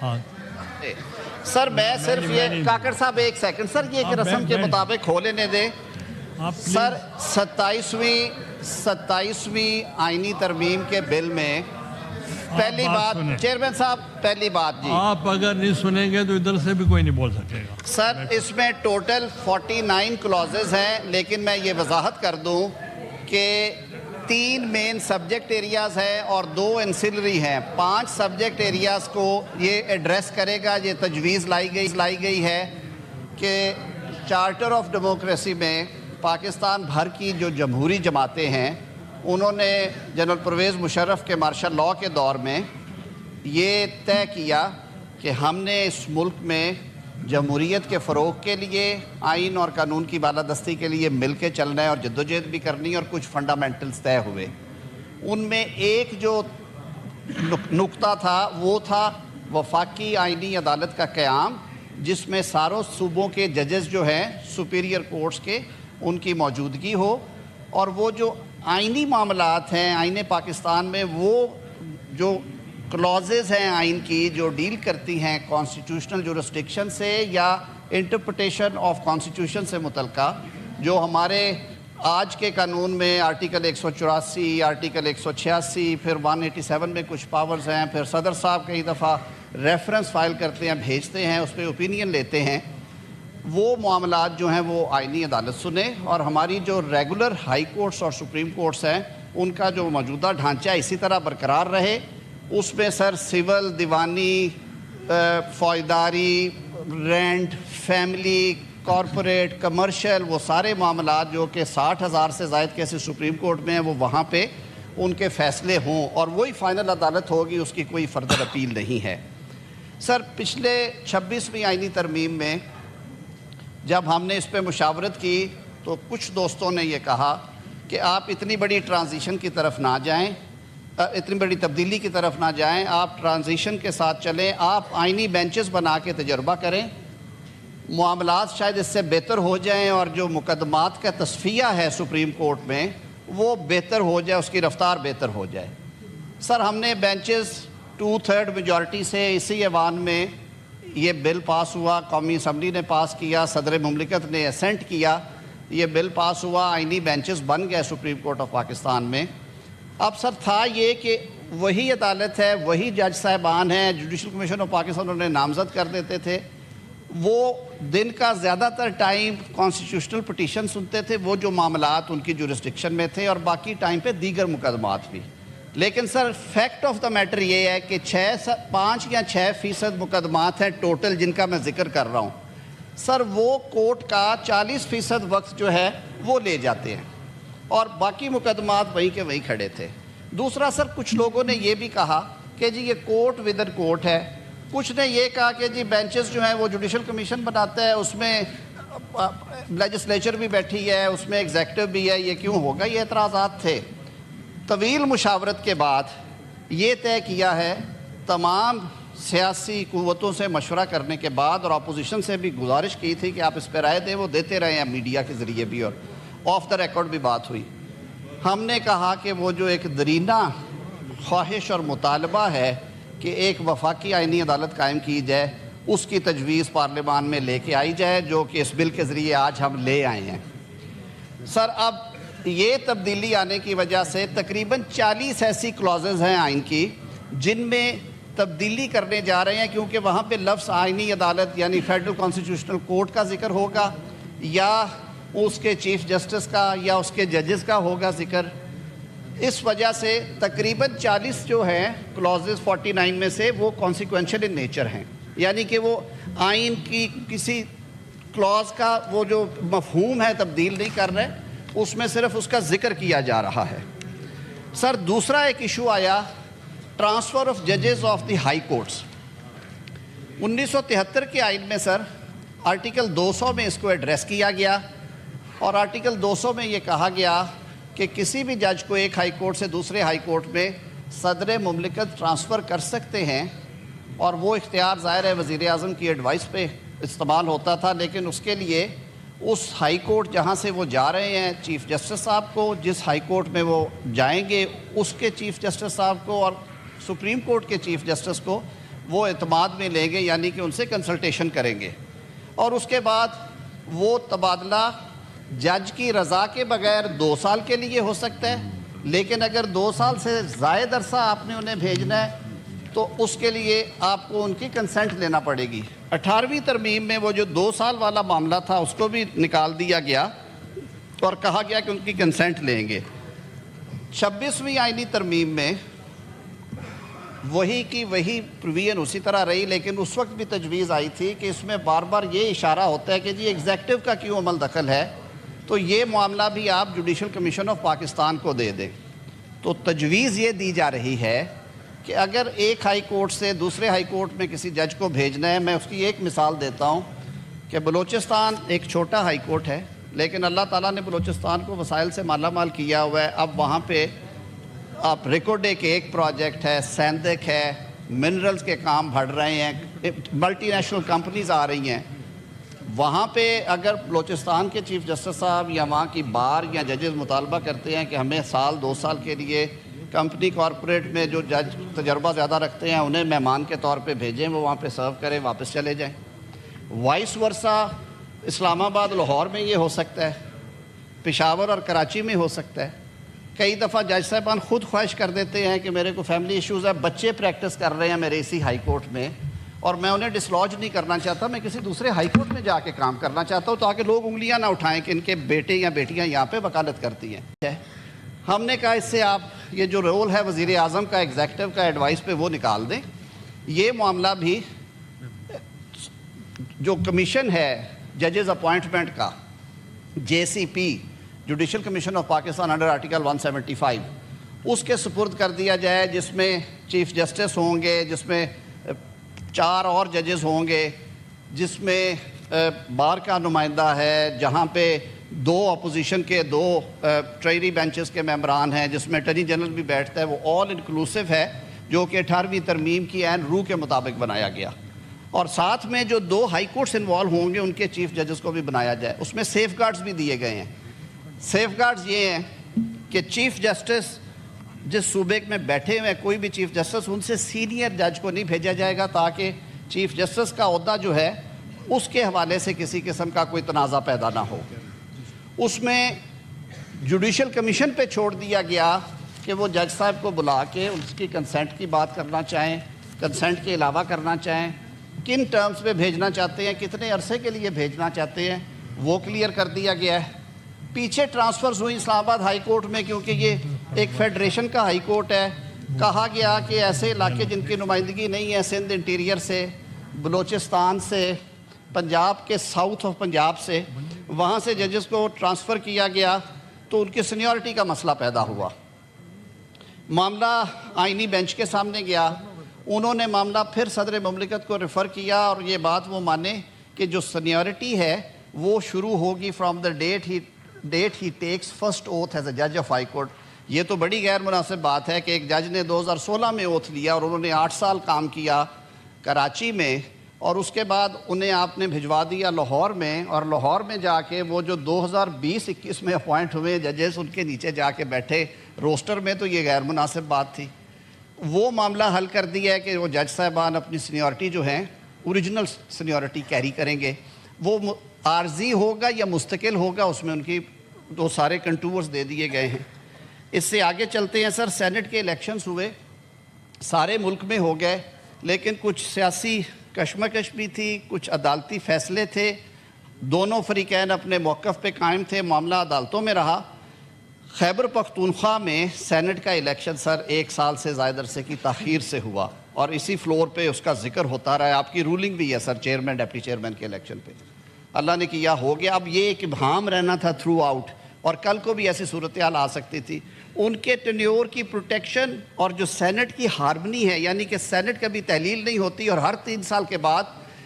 ہاں سر میں صرف یہ کاکڑ صاحب ایک سیکنڈ سر، یہ ایک رسم کے مطابق ہو لینے دیں سر۔ 27ویں آئینی ترمیم کے بل میں پہلی بات، چیئرمین صاحب پہلی بات جی، آپ اگر نہیں سنیں گے تو ادھر سے بھی کوئی نہیں بول سکے گا سر۔ اس میں ٹوٹل 49 کلوزز ہیں، لیکن میں یہ وضاحت کر دوں کہ 3 مین سبجیکٹ ایریاز ہیں اور 2 انسلری ہیں۔ 5 سبجیکٹ ایریاز کو یہ ایڈریس کرے گا۔ یہ تجویز لائی گئی ہے کہ چارٹر آف ڈیموکریسی میں پاکستان بھر کی جو جمہوری جماعتیں ہیں، انہوں نے جنرل پرویز مشرف کے مارشل لاء کے دور میں یہ طے کیا کہ ہم نے اس ملک میں جمہوریت کے فروغ کے لیے آئین اور قانون کی بالادستی کے لیے مل کے چلنا ہے اور جدوجہد بھی کرنی ہے، اور کچھ فنڈامنٹلز طے ہوئے۔ ان میں ایک جو نقطہ تھا وہ تھا وفاقی آئینی عدالت کا قیام، جس میں ساروں صوبوں کے ججز جو ہیں سپیریئر کورٹس کے، ان کی موجودگی ہو، اور وہ جو آئینی معاملات ہیں آئین پاکستان میں، وہ جو کلوزز ہیں آئین کی جو ڈیل کرتی ہیں کانسٹیٹیوشنل جورسڈکشن سے یا انٹرپریٹیشن آف کانسٹیٹیوشن سے متعلقہ، جو ہمارے آج کے قانون میں آرٹیکل 184، آرٹیکل 186، پھر 187 میں کچھ پاورز ہیں، پھر صدر صاحب کئی دفعہ ریفرنس فائل کرتے ہیں، بھیجتے ہیں، اس پہ اوپینین لیتے ہیں، وہ معاملات جو ہیں وہ آئینی عدالت سنے، اور ہماری جو ریگولر ہائی کورٹس اور سپریم کورٹس ہیں ان کا جو موجودہ ڈھانچہ اسی طرح برقرار رہے۔ اس میں سر سول، دیوانی، فوجداری، رینٹ، فیملی، کارپوریٹ، کمرشل، وہ سارے معاملات جو کہ 60,000 سے زائد کیسے سپریم کورٹ میں ہیں، وہ وہاں پہ ان کے فیصلے ہوں، اور وہی فائنل عدالت ہوگی، اس کی کوئی فردر اپیل نہیں ہے۔ سر پچھلے 26ویں آئینی ترمیم میں جب ہم نے اس پہ مشاورت کی تو کچھ دوستوں نے یہ کہا کہ آپ اتنی بڑی ٹرانزیشن کی طرف نہ جائیں، اتنی بڑی تبدیلی کی طرف نہ جائیں، آپ ٹرانزیشن کے ساتھ چلیں، آپ آئینی بینچز بنا کے تجربہ کریں، معاملات شاید اس سے بہتر ہو جائیں، اور جو مقدمات کا تصفیہ ہے سپریم کورٹ میں وہ بہتر ہو جائے، اس کی رفتار بہتر ہو جائے۔ سر ہم نے بینچز 2/3 میجورٹی سے اسی ایوان میں یہ بل پاس ہوا، قومی اسمبلی نے پاس کیا، صدر مملکت نے اسینٹ کیا، یہ بل پاس ہوا، آئینی بینچز بن گئے سپریم کورٹ آف پاکستان میں۔ اب سر تھا یہ کہ وہی عدالت ہے، وہی جج صاحبان ہیں، جوڈیشل کمیشن آف پاکستان انہیں نامزد کر دیتے تھے، وہ دن کا زیادہ تر ٹائم کانسٹیٹیوشنل پٹیشن سنتے تھے، وہ جو معاملات ان کی جورسڈکشن میں تھے، اور باقی ٹائم پہ دیگر مقدمات بھی۔ لیکن سر فیکٹ آف دا میٹر یہ ہے کہ 5 یا 6% مقدمات ہیں ٹوٹل جن کا میں ذکر کر رہا ہوں، سر وہ کورٹ کا 40% وقت جو ہے وہ لے جاتے ہیں، اور باقی مقدمات وہیں کے وہیں کھڑے تھے۔ دوسرا سر کچھ لوگوں نے یہ بھی کہا کہ جی یہ کورٹ ودن کورٹ ہے، کچھ نے یہ کہا کہ جی بینچز جو ہیں وہ جوڈیشل کمیشن بناتا ہے، اس میں لیجسلیچر بھی بیٹھی ہے، اس میں ایگزیکٹو بھی ہے، یہ کیوں ہوگا؟ یہ اعتراضات تھے۔ طویل مشاورت کے بعد یہ طے کیا ہے، تمام سیاسی قوتوں سے مشورہ کرنے کے بعد، اور اپوزیشن سے بھی گزارش کی تھی کہ آپ اس پہ رائے دیں، وہ دیتے رہے ہیں میڈیا کے ذریعے بھی، اور آف دا ریکارڈ بھی بات ہوئی۔ ہم نے کہا کہ وہ جو ایک درینہ خواہش اور مطالبہ ہے کہ ایک وفاقی آئینی عدالت قائم کی جائے، اس کی تجویز پارلیمان میں لے کے آئی جائے، جو کہ اس بل کے ذریعے آج ہم لے آئے ہیں۔ سر اب یہ تبدیلی آنے کی وجہ سے تقریباً 40 ایسی کلوزز ہیں آئین کی جن میں تبدیلی کرنے جا رہے ہیں، کیونکہ وہاں پہ لفظ آئینی عدالت یعنی فیڈرل کانسٹیٹیوشنل کورٹ کا ذکر ہوگا، یا اس کے چیف جسٹس کا، یا اس کے ججز کا ہوگا ذکر۔ اس وجہ سے تقریباً 40 جو ہیں کلوزز 49 میں سے وہ کانسیکوینشل ان نیچر ہیں، یعنی کہ وہ آئین کی کسی کلوز کا وہ جو مفہوم ہے تبدیل نہیں کر رہے، اس میں صرف اس کا ذکر کیا جا رہا ہے۔ سر دوسرا ایک ایشو آیا، ٹرانسفر آف ججز آف دی ہائی کورٹس۔ 1973 کے آئین میں سر آرٹیکل 200 میں اس کو ایڈریس کیا گیا، اور آرٹیکل 200 میں یہ کہا گیا کہ کسی بھی جج کو ایک ہائی کورٹ سے دوسرے ہائی کورٹ میں صدر مملکت ٹرانسفر کر سکتے ہیں، اور وہ اختیار ظاہر ہے وزیر اعظم کی ایڈوائس پہ استعمال ہوتا تھا، لیکن اس کے لیے اس ہائی کورٹ جہاں سے وہ جا رہے ہیں چیف جسٹس صاحب کو، جس ہائی کورٹ میں وہ جائیں گے اس کے چیف جسٹس صاحب کو، اور سپریم کورٹ کے چیف جسٹس کو وہ اعتماد میں لیں گے، یعنی کہ ان سے کنسلٹیشن کریں گے، اور اس کے بعد وہ تبادلہ جج کی رضا کے بغیر 2 سال کے لیے ہو سکتا ہے، لیکن اگر 2 سال سے زائد عرصہ آپ نے انہیں بھیجنا ہے تو اس کے لیے آپ کو ان کی کنسنٹ لینا پڑے گی۔ 18ویں ترمیم میں وہ جو 2 سال والا معاملہ تھا اس کو بھی نکال دیا گیا اور کہا گیا کہ ان کی کنسنٹ لیں گے۔ 26ویں آئینی ترمیم میں وہی کی وہی پروویژن اسی طرح رہی، لیکن اس وقت بھی تجویز آئی تھی کہ اس میں بار بار یہ اشارہ ہوتا ہے کہ جی ایگزیکٹو کا کیوں عمل دخل ہے، تو یہ معاملہ بھی آپ جوڈیشل کمیشن آف پاکستان کو دے دیں۔ تو تجویز یہ دی جا رہی ہے کہ اگر ایک ہائی کورٹ سے دوسرے ہائی کورٹ میں کسی جج کو بھیجنا ہے، میں اس کی ایک مثال دیتا ہوں کہ بلوچستان ایک چھوٹا ہائی کورٹ ہے، لیکن اللہ تعالیٰ نے بلوچستان کو وسائل سے مالا مال کیا ہوا ہے۔ اب وہاں پہ آپ ریکوڈے کے ایک پروجیکٹ ہے، سیندک ہے، منرلز کے کام بڑھ رہے ہیں، ملٹی نیشنل کمپنیز آ رہی ہیں۔ وہاں پہ اگر بلوچستان کے چیف جسٹس صاحب یا وہاں کی بار یا ججز مطالبہ کرتے ہیں کہ ہمیں 2 سال کے لیے کمپنی کارپوریٹ میں جو جج تجربہ زیادہ رکھتے ہیں انہیں مہمان کے طور پہ بھیجیں، وہ وہاں پہ سرو کریں، واپس چلے جائیں۔ وائس ورثہ اسلام آباد لاہور میں یہ ہو سکتا ہے، پشاور اور کراچی میں ہو سکتا ہے۔ کئی دفعہ جج صاحبان خود خواہش کر دیتے ہیں کہ میرے کو فیملی ایشوز ہے، بچے پریکٹس کر رہے ہیں میرے اسی ہائی کورٹ میں، اور میں انہیں ڈسلوج نہیں کرنا چاہتا، میں کسی دوسرے ہائی کورٹ میں جا کے کام کرنا چاہتا ہوں تاکہ لوگ انگلیاں نہ اٹھائیں کہ ان کے بیٹے یا بیٹیاں یہاں پہ وکالت کرتی ہیں۔ ہم نے کہا اس سے آپ یہ جو رول ہے وزیر اعظم کا ایگزیکٹو کا ایڈوائس پہ وہ نکال دیں، یہ معاملہ بھی جو کمیشن ہے ججز اپوائنٹمنٹ کا، JCP judicial commission of Pakistan under article 175، اس کے سپرد کر دیا جائے، جس میں چیف جسٹس ہوں گے، جس میں 4 اور ججز ہوں گے، جس میں بار کا نمائندہ ہے، جہاں پہ 2 اپوزیشن کے 2 ٹریری بینچز کے ممبران ہیں، جس میں اٹارنی جنرل بھی بیٹھتا ہے، وہ آل انکلوسیو ہے، جو کہ 18ویں ترمیم کی عین روح کے مطابق بنایا گیا، اور ساتھ میں جو 2 ہائی کورٹس انوالو ہوں گے ان کے چیف ججز کو بھی بنایا جائے۔ اس میں سیف گارڈز بھی دیے گئے ہیں۔ سیف گارڈز یہ ہیں کہ چیف جسٹس جس صوبے میں بیٹھے ہوئے کوئی بھی چیف جسٹس، ان سے سینئر جج کو نہیں بھیجا جائے گا تاکہ چیف جسٹس کا عہدہ جو ہے اس کے حوالے سے کسی قسم کا کوئی تنازع پیدا نہ ہو۔ اس میں جوڈیشل کمیشن پہ چھوڑ دیا گیا کہ وہ جج صاحب کو بلا کے اس کی کنسنٹ کی بات کرنا چاہیں، کنسنٹ کے علاوہ کرنا چاہیں، کن ٹرمز پہ بھیجنا چاہتے ہیں، کتنے عرصے کے لیے بھیجنا چاہتے ہیں، وہ کلیئر کر دیا گیا ہے۔ پیچھے ٹرانسفرز ہوئی اسلام آباد ہائی کورٹ میں، کیونکہ یہ ایک فیڈریشن کا ہائی کورٹ ہے، کہا گیا کہ ایسے علاقے جن کی نمائندگی نہیں ہے، سندھ انٹیریئر سے، بلوچستان سے، پنجاب کے ساؤتھ آف پنجاب سے، وہاں سے ججز کو ٹرانسفر کیا گیا، تو ان کی سینیورٹی کا مسئلہ پیدا ہوا۔ معاملہ آئینی بینچ کے سامنے گیا، انہوں نے معاملہ پھر صدر مملکت کو ریفر کیا، اور یہ بات وہ مانے کہ جو سینیورٹی ہے وہ شروع ہوگی from the date he takes first oath as a جج آف ہائی کورٹ۔ یہ تو بڑی غیر مناسب بات ہے کہ ایک جج نے 2016 میں اوتھ لیا اور انہوں نے 8 سال کام کیا کراچی میں، اور اس کے بعد انہیں آپ نے بھجوا دیا لاہور میں، اور لاہور میں جا کے وہ جو 2020-21 میں اپوائنٹ ہوئے ججز ان کے نیچے جا کے بیٹھے روسٹر میں، تو یہ غیر مناسب بات تھی۔ وہ معاملہ حل کر دیا ہے کہ وہ جج صاحبان اپنی سینیورٹی جو ہیں اوریجنل سینیورٹی کیری کریں گے، وہ عارضی ہوگا یا مستقل ہوگا، اس میں ان کی دو سارے کنٹورز دے دیے گئے ہیں۔ اس سے آگے چلتے ہیں سر، سینٹ کے الیکشنز ہوئے، سارے ملک میں ہو گئے، لیکن کچھ سیاسی کشمکش بھی تھی، کچھ عدالتی فیصلے تھے، دونوں فریقین اپنے موقف پہ قائم تھے، معاملہ عدالتوں میں رہا۔ خیبر پختونخوا میں سینٹ کا الیکشن سر 1 سال سے زائد عرصے کی تاخیر سے ہوا، اور اسی فلور پہ اس کا ذکر ہوتا رہا ہے، آپ کی رولنگ بھی ہے سر چیئرمین ڈپٹی چیئرمین کے الیکشن پہ، اللہ نے کیا ہو گیا۔ اب یہ ایک ابہام رہنا تھا تھرو آؤٹ، اور کل کو بھی ایسی صورتحال آ سکتی تھی۔ ان کے ٹینیور کی پروٹیکشن اور جو سینٹ کی ہارمنی ہے، یعنی کہ سینٹ کبھی تحلیل نہیں ہوتی اور ہر 3 سال کے بعد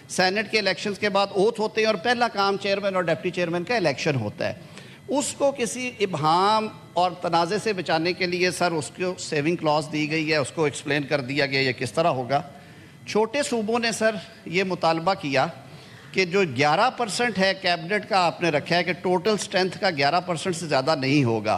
سینٹ کے الیکشنز کے بعد اوتھ ہوتے ہیں، اور پہلا کام چیئرمین اور ڈپٹی چیئرمین کا الیکشن ہوتا ہے۔ اس کو کسی ابہام اور تنازع سے بچانے کے لیے سر اس کو سیونگ کلاز دی گئی ہے، اس کو ایکسپلین کر دیا گیا یہ کس طرح ہوگا۔ چھوٹے صوبوں نے سر یہ مطالبہ کیا کہ جو 11% ہے کیبنٹ کا آپ نے رکھا ہے کہ ٹوٹل اسٹرینتھ کا 11% سے زیادہ نہیں ہوگا،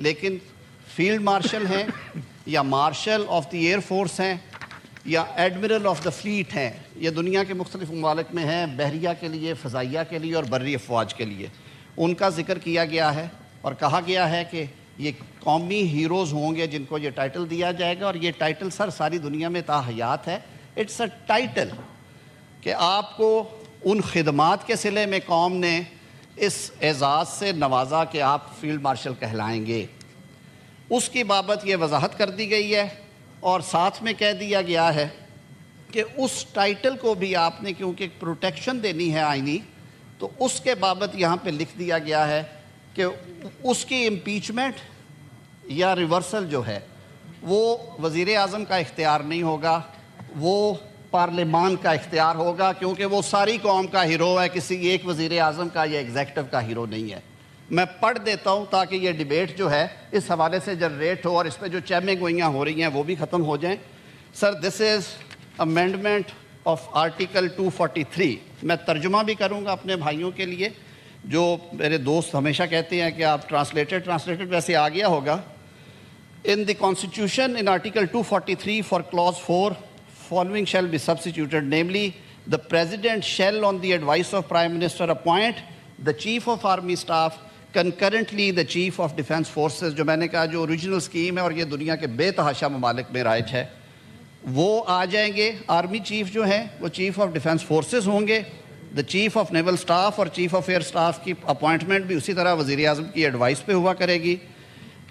لیکن فیلڈ مارشل ہیں یا martial of the air force ہیں یا ایڈمرل آف دا فلیٹ ہیں، یہ دنیا کے مختلف ممالک میں ہیں، بحریہ کے لیے، فضائیہ کے لیے اور بری افواج کے لیے، ان کا ذکر کیا گیا ہے اور کہا گیا ہے کہ یہ قومی ہیروز ہوں گے جن کو یہ ٹائٹل دیا جائے گا. اور یہ ٹائٹل سر ساری دنیا میں تا حیات ہے. اٹس اے ٹائٹل کہ آپ کو ان خدمات کے صلے میں قوم نے اس اعزاز سے نوازا کہ آپ فیلڈ مارشل کہلائیں گے. اس کی بابت یہ وضاحت کر دی گئی ہے اور ساتھ میں کہہ دیا گیا ہے کہ اس ٹائٹل کو بھی آپ نے کیونکہ پروٹیکشن دینی ہے آئینی، تو اس کے بابت یہاں پہ لکھ دیا گیا ہے کہ اس کی امپیچمنٹ یا ریورسل جو ہے وہ وزیر اعظم کا اختیار نہیں ہوگا، وہ پارلیمان کا اختیار ہوگا، کیونکہ وہ ساری قوم کا ہیرو ہے، کسی ایک وزیر اعظم کا یا ایگزیکٹو کا ہیرو نہیں ہے. میں پڑھ دیتا ہوں تاکہ یہ ڈیبیٹ جو ہے اس حوالے سے جنریٹ ہو اور اس پہ جو چہمیں گوئیاں ہو رہی ہیں وہ بھی ختم ہو جائیں. سر دس از امینڈمنٹ آف آرٹیکل 243. میں ترجمہ بھی کروں گا اپنے بھائیوں کے لیے. جو میرے دوست ہمیشہ کہتے ہیں کہ آپ ٹرانسلیٹڈ ویسے آ گیا ہوگا. In the Constitution, in Article 243 for Clause 4, following shall be substituted, namely, the President shall, on the advice of Prime Minister, appoint the Chief of Army Staff, concurrently the Chief of Defence Forces. جو میں نے کہا جو original scheme ہے اور یہ دنیا کے بے تحاشا ممالک میں رائج ہے، وہ آ جائیں گے. آرمی چیف جو ہیں وہ چیف آف ڈیفینس فورسز ہوں گے. دا چیف آف نیول سٹاف اور چیف آف ایئر سٹاف کی اپوائنٹمنٹ بھی اسی طرح وزیر اعظم کی ایڈوائس پہ ہوا کرے گی.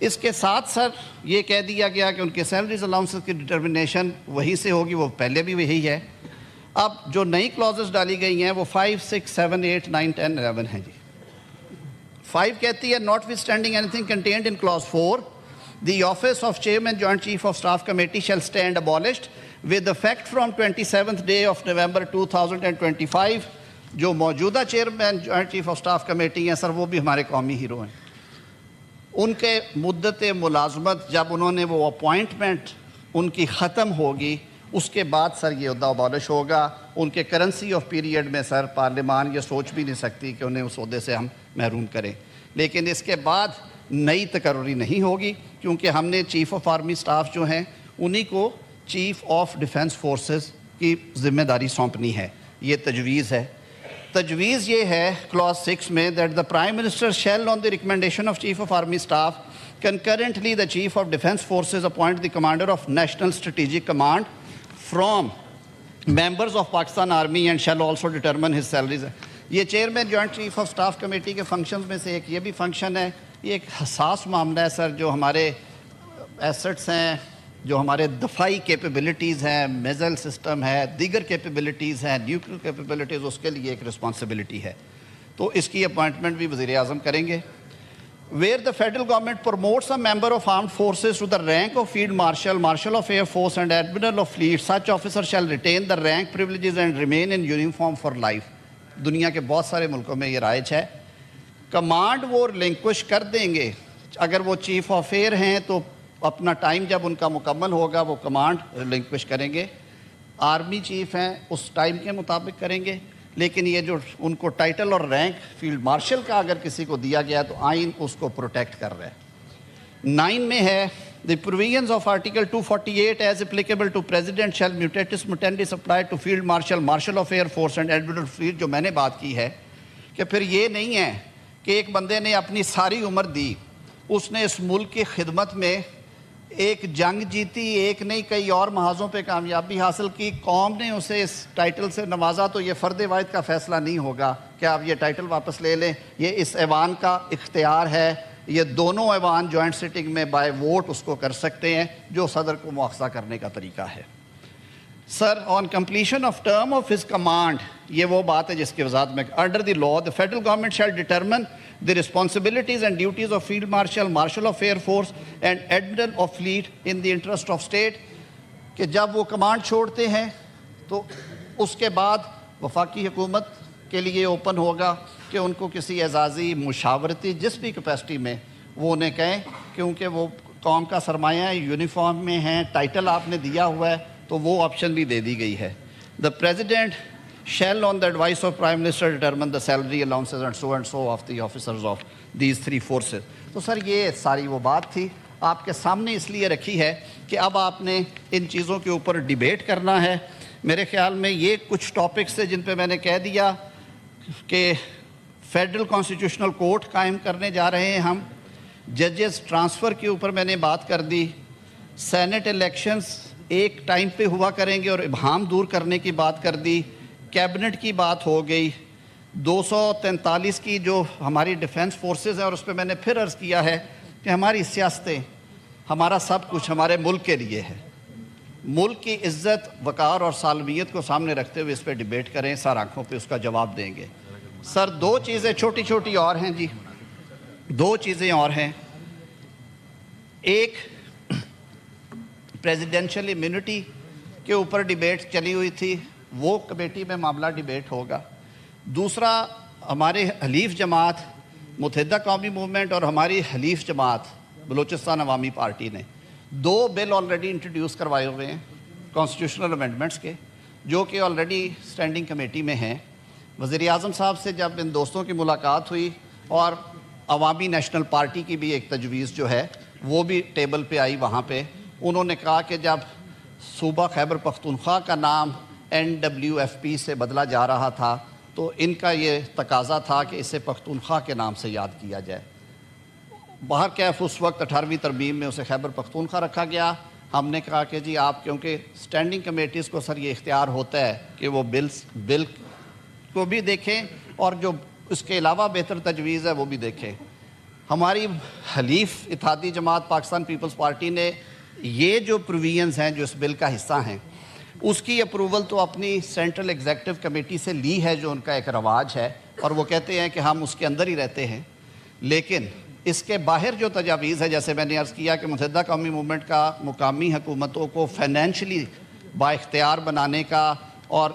اس کے ساتھ سر یہ کہہ دیا گیا کہ ان کے سیلریز الاؤنسز کی ڈٹرمنیشن وہیں سے ہوگی، وہ پہلے بھی وہی ہے. اب جو نئی کلوزز ڈالی گئی ہیں وہ 5, 6, 7, 8, 9, 10, 11 ہیں جی. 5 کہتی ہے notwithstanding anything contained in clause 4 the office of chairman joint chief of staff committee shall stand abolished with effect from 27th day of November 2025. جو موجودہ chairman joint chief of staff committee ہیں sir وہ بھی ہمارے قومی hero ہیں. ان کے مدت ملازمت جب انہوں نے وہ اپوائنٹمنٹ ان کی ختم ہوگی اس کے بعد سر یہ عہدہ ابالش ہوگا. ان کے کرنسی آف پیریڈ میں سر پارلیمان یہ سوچ بھی نہیں سکتی کہ انہیں اس عہدے سے ہم محروم کریں. لیکن اس کے بعد نئی تقرری نہیں ہوگی کیونکہ ہم نے چیف آف آرمی سٹاف جو ہیں انہی کو چیف آف ڈیفینس فورسز کی ذمہ داری سونپنی ہے. یہ تجویز ہے. تجویز یہ ہے کلاس 6 میں that the Prime Minister shall on the recommendation of Chief of Army Staff concurrently the Chief of Defence Forces appoint the Commander of National Strategic Command from members of Pakistan Army and shall also determine his salaries. یہ chairman joint chief of staff committee کے functions میں سے ایک یہ بھی function ہے. یہ ایک حساس معاملہ ہے سر. جو ہمارے ایسٹس ہیں، جو ہمارے دفاعی کیپیبلٹیز ہیں، میزائل سسٹم ہے، دیگر کیپیبلٹیز ہیں، نیوکلیر کیپیبلٹیز، اس کے لیے ایک رسپانسبلٹی ہے. تو اس کی اپوائنٹمنٹ بھی وزیر اعظم کریں گے. Where the federal government promotes a member of armed forces to the rank of field marshal, marshal of air force and admiral of fleet, such officer shall retain the rank privileges and remain in uniform for life. دنیا کے بہت سارے ملکوں میں یہ رائج ہے. Command وہ ریلنکوش کر دیں گے. اگر وہ چیف آف ایئر ہیں تو اپنا ٹائم جب ان کا مکمل ہوگا وہ کمانڈ ریلنکوش کریں گے. آرمی چیف ہیں اس ٹائم کے مطابق کریں گے. لیکن یہ جو ان کو ٹائٹل اور رینک فیلڈ مارشل کا اگر کسی کو دیا گیا تو آئین اس کو پروٹیکٹ کر رہا ہے. 9 میں ہے the provisions of Article 248 as applicable to President shall mutatis mutandis apply to Field Marshal, Marshal of Air Force and Admiral of Fleet. جو میں نے بات کی ہے کہ پھر یہ نہیں ہے کہ ایک بندے نے اپنی ساری عمر دی، اس نے اس ملک کی خدمت میں ایک جنگ جیتی، ایک نہیں کئی اور محاذوں پہ کامیابی حاصل کی، قوم نے اسے اس ٹائٹل سے نوازا، تو یہ فرد واحد کا فیصلہ نہیں ہوگا کہ آپ یہ ٹائٹل واپس لے لیں. یہ اس ایوان کا اختیار ہے. یہ دونوں ایوان جوائنٹ سٹنگ میں بائی ووٹ اس کو کر سکتے ہیں، جو صدر کو مؤاخذہ کرنے کا طریقہ ہے. Sir on completion of term of his command, یہ وہ بات ہے جس کی وضاحت میں under the law the federal government shall determine the responsibilities and duties of field marshal, marshal of air force and admiral of fleet in the interest of state. کہ جب وہ کمانڈ چھوڑتے ہیں تو اس کے بعد وفاقی حکومت کے لیے اوپن ہوگا کہ ان کو کسی اعزازی مشاورتی جس بھی کیپیسٹی میں وہ انہیں کہیں، کیونکہ وہ قوم کا سرمایہ ہے، یونیفارم میں ہیں، ٹائٹل آپ نے دیا ہوا ہے، تو وہ آپشن بھی دے دی گئی ہے. The President shall on the advice of Prime Minister determine the salary allowances and so of the officers of these 3 forces. تو سر یہ ساری وہ بات تھی، آپ کے سامنے اس لیے رکھی ہے کہ اب آپ نے ان چیزوں کے اوپر ڈیبیٹ کرنا ہے۔ میرے خیال میں یہ کچھ ٹاپکس تھے جن پہ میں نے کہہ دیا کہ فیڈرل کانسٹیٹیوشنل کورٹ قائم کرنے جا رہے ہیں ہم، ججز ٹرانسفر کے اوپر میں نے بات کر دی، سینٹ الیکشنز ایک ٹائم پہ ہوا کریں گے اور ابہام دور کرنے کی بات کر دی، کیبنٹ کی بات ہو گئی، 243 کی جو ہماری ڈیفنس فورسز ہیں، اور اس پہ میں نے پھر عرض کیا ہے کہ ہماری سیاستیں، ہمارا سب کچھ ہمارے ملک کے لیے ہے، ملک کی عزت، وقار اور سالمیت کو سامنے رکھتے ہوئے اس پہ ڈیبیٹ کریں، سر آنکھوں پہ اس کا جواب دیں گے۔ سر دو چیزیں چھوٹی چھوٹی اور ہیں جی، دو چیزیں اور ہیں، ایک پریزیڈنشل امیونٹی کے اوپر ڈیبیٹ چلی ہوئی تھی، وہ کمیٹی میں معاملہ ڈیبیٹ ہوگا۔ دوسرا ہمارے حلیف جماعت متحدہ قومی موومنٹ اور ہماری حلیف جماعت بلوچستان عوامی پارٹی نے 2 بل آلریڈی انٹروڈیوس کروائے ہوئے ہیں کانسٹیٹیوشنل امینڈمنٹس کے، جو کہ آلریڈی اسٹینڈنگ کمیٹی میں ہیں۔ وزیر اعظم صاحب سے جب ان دوستوں کی ملاقات ہوئی اور عوامی نیشنل پارٹی کی بھی ایک تجویز جو ہے وہ بھی ٹیبل پہ آئی، وہاں پہ انہوں نے کہا کہ جب صوبہ خیبر پختونخوا کا نام NWFP سے بدلا جا رہا تھا تو ان کا یہ تقاضا تھا کہ اسے پختونخوا کے نام سے یاد کیا جائے۔ بہرکیف اس وقت 18ویں ترمیم میں اسے خیبر پختونخوا رکھا گیا۔ ہم نے کہا کہ جی آپ، کیونکہ اسٹینڈنگ کمیٹیز کو سر یہ اختیار ہوتا ہے کہ وہ بل کو بھی دیکھیں اور جو اس کے علاوہ بہتر تجویز ہے وہ بھی دیکھیں۔ ہماری حلیف اتحادی جماعت پاکستان پیپلز پارٹی نے یہ جو پروویژنز ہیں جو اس بل کا حصہ ہیں، اس کی اپروول تو اپنی سینٹرل ایگزیکٹو کمیٹی سے لی ہے، جو ان کا ایک رواج ہے، اور وہ کہتے ہیں کہ ہم اس کے اندر ہی رہتے ہیں۔ لیکن اس کے باہر جو تجاویز ہے، جیسے میں نے عرض کیا کہ متحدہ قومی موومنٹ کا مقامی حکومتوں کو فائنینشلی با اختیار بنانے کا، اور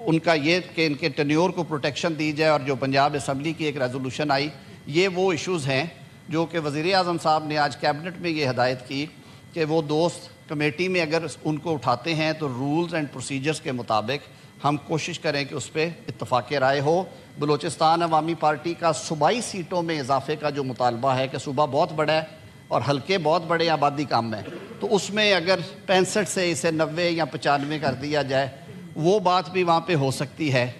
ان کا یہ کہ ان کے ٹینیور کو پروٹیکشن دی جائے، اور جو پنجاب اسمبلی کی ایک ریزولوشن آئی، یہ وہ ایشوز ہیں جو کہ وزیر اعظم صاحب نے آج کیبنٹ میں یہ ہدایت کی کہ وہ دوست کمیٹی میں اگر ان کو اٹھاتے ہیں تو رولز اینڈ پروسیجرز کے مطابق ہم کوشش کریں کہ اس پہ اتفاق رائے ہو۔ بلوچستان عوامی پارٹی کا صوبائی سیٹوں میں اضافے کا جو مطالبہ ہے کہ صوبہ بہت بڑا ہے اور حلقے بہت بڑے، آبادی کم ہے، تو اس میں اگر 65 سے اسے 90 یا 95 کر دیا جائے، وہ بات بھی وہاں پہ ہو سکتی ہے۔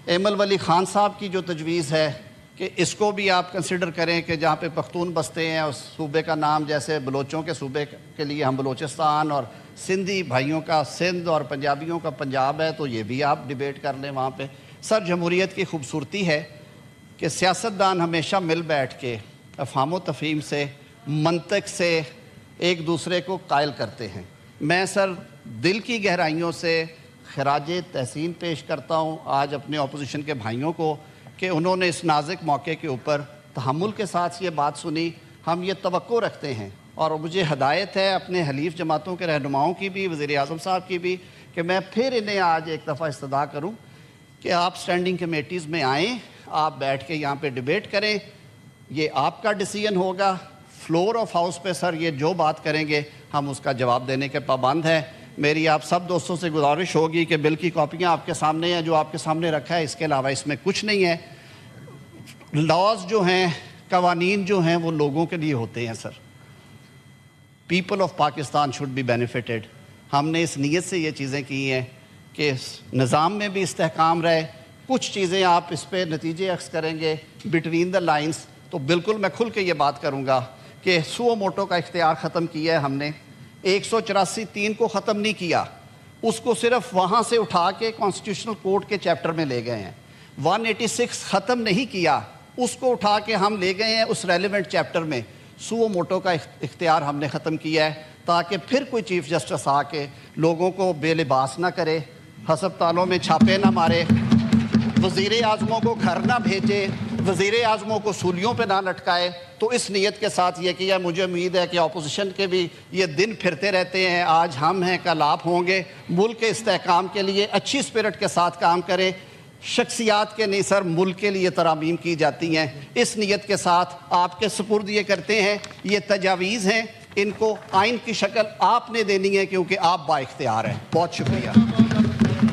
ایمل ولی خان صاحب کی جو تجویز ہے کہ اس کو بھی آپ کنسیڈر کریں کہ جہاں پہ پختون بستے ہیں اس صوبے کا نام، جیسے بلوچوں کے صوبے کے لیے ہم بلوچستان، اور سندھی بھائیوں کا سندھ، اور پنجابیوں کا پنجاب ہے، تو یہ بھی آپ ڈیبیٹ کر لیں وہاں پہ۔ سر جمہوریت کی خوبصورتی ہے کہ سیاستدان ہمیشہ مل بیٹھ کے افہام و تفہیم سے، منطق سے ایک دوسرے کو قائل کرتے ہیں۔ میں سر دل کی گہرائیوں سے خراج تحسین پیش کرتا ہوں آج اپنے اپوزیشن کے بھائیوں کو کہ انہوں نے اس نازک موقع کے اوپر تحمل کے ساتھ یہ بات سنی۔ ہم یہ توقع رکھتے ہیں، اور مجھے ہدایت ہے اپنے حلیف جماعتوں کے رہنماؤں کی بھی، وزیر اعظم صاحب کی بھی، کہ میں پھر انہیں آج ایک دفعہ استدعا کروں کہ آپ اسٹینڈنگ کمیٹیز میں آئیں، آپ بیٹھ کے یہاں پہ ڈیبیٹ کریں، یہ آپ کا ڈیسیژن ہوگا۔ فلور آف ہاؤس پہ سر یہ جو بات کریں گے ہم اس کا جواب دینے کے پابند ہیں۔ میری آپ سب دوستوں سے گزارش ہوگی کہ بل کی کاپیاں آپ کے سامنے ہیں، جو آپ کے سامنے رکھا ہے، اس کے علاوہ اس میں کچھ نہیں ہے۔ لاز جو ہیں، قوانین جو ہیں، وہ لوگوں کے لیے ہوتے ہیں sir. People of Pakistan should be benefited. ہم نے اس نیت سے یہ چیزیں کی ہیں کہ نظام میں بھی استحکام رہے۔ کچھ چیزیں آپ اس پہ نتیجے عکس کریں گے بٹوین دا لائنز، تو بالکل میں کھل کے یہ بات کروں گا کہ سو موٹو کا اختیار ختم کیا ہے ہم نے، 184(3) کو ختم نہیں کیا، اس کو صرف وہاں سے اٹھا کے کانسٹیٹیوشنل کورٹ کے چیپٹر میں لے گئے ہیں۔ 186 ختم نہیں کیا، اس کو اٹھا کے ہم لے گئے ہیں اس ریلیونٹ چیپٹر میں۔ سو موٹو کا اختیار ہم نے ختم کیا ہے تاکہ پھر کوئی چیف جسٹس آ کے لوگوں کو بے لباس نہ کرے، ہسپتالوں میں چھاپے نہ مارے، وزیر اعظموں کو گھر نہ بھیجے، وزیر اعظموں کو سولیوں پہ نہ لٹکائے۔ تو اس نیت کے ساتھ یہ کیا، مجھے امید ہے کہ اپوزیشن کے بھی یہ دن پھرتے رہتے ہیں، آج ہم ہیں کل آپ ہوں گے۔ ملک کے استحکام کے لیے اچھی اسپرٹ کے ساتھ کام کریں، شخصیات کے نہیں سر، ملک کے لیے ترامیم کی جاتی ہیں۔ اس نیت کے ساتھ آپ کے سپرد یہ کرتے ہیں، یہ تجاویز ہیں، ان کو آئین کی شکل آپ نے دینی ہے کیونکہ آپ با اختیار ہیں۔ بہت شکریہ۔